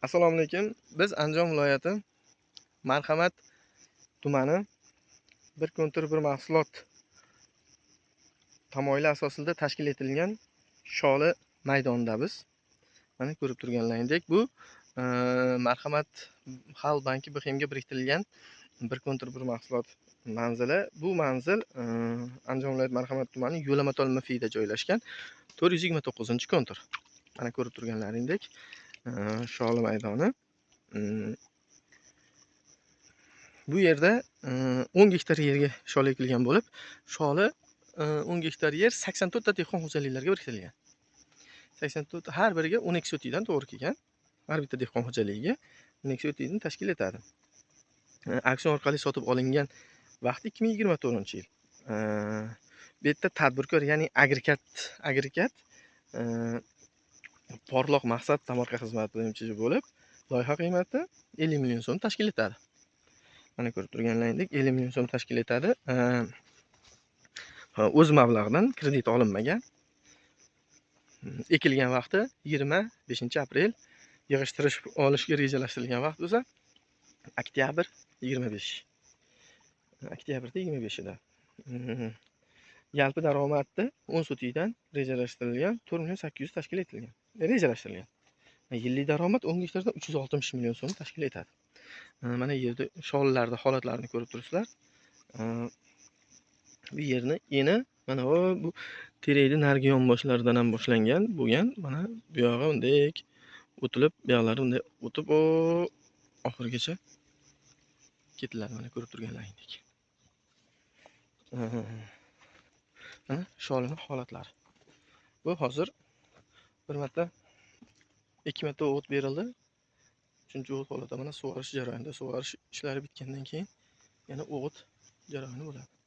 Assalomu alaykum. Biz Andijon viloyati Marhamat tumani bir kontur bir mahsulot tamoyili asosida tashkil etilgan Sholi maydonidamiz. Mana ko'rib turganlaringdek, bu Marhamat Xalq banki BXMga biriktirilgan bir kontur bir mahsulot manzili. Bu manzil Andijon viloyati Marhamat tumani Yo'lamatol MFI'da joylashgan 429-kontur. Mana ko'rib turganlaringdek, Sholi maydoni. Bu yerda 10 gektar yerga sholi ekilgan bo'lib, sholi 10 gektar yer 84 ta dehqon xo'jaliklarga biriktirilgan. 84 har biriga 12 sotikdan to'g'ri kelgan. Har bitta dehqon xo'jaligiga 12 sotikni tashkil etadi. Auksion orqali sotib olingan vaqti 2024-yil. Bu yerda tadbirkor, ya'ni agregat porloq maqsad tomorqa xizmati bilimchisi bo'lib, loyiha qiymati 50 million so'm tashkil etadi. Mana ko'rib turganlaringdek 50 million so'm tashkil etadi. O'z mablag'idan kredit olinmagan. Ekilgan vaqti 25-aprel, yig'ishtirish olishga rejalashtirilgan vaqt esa oktyabr 25. Oktyabrda 25-ida. Yalpi daromadni 10 sotikdan rejalashtirilgan 4.800 tashkil etilgan. Rejalashtirilgan. Yillik daromad 10 gektardan 360 million so'm tashkil etadi. Mana yerda shollarda holatlarini ko'rib turibsizlar. Bu yerni eni mana bu terakni narigi yonboshlaridan ham boshlangan bo'lgan. Mana bu yog'i undek o'tilib, bu yoqlari undek o'tib oxirigacha ketiladi. Mana ko'rib turganlaringdek. Mana sholining holatlari. Bu hozir bir marta 2 marta o't berildi. 3-o't holatda mana sug'orish jarayonida. Sug'orish ishlari bitgandan keyin yana o't jarayoni bo'ladi.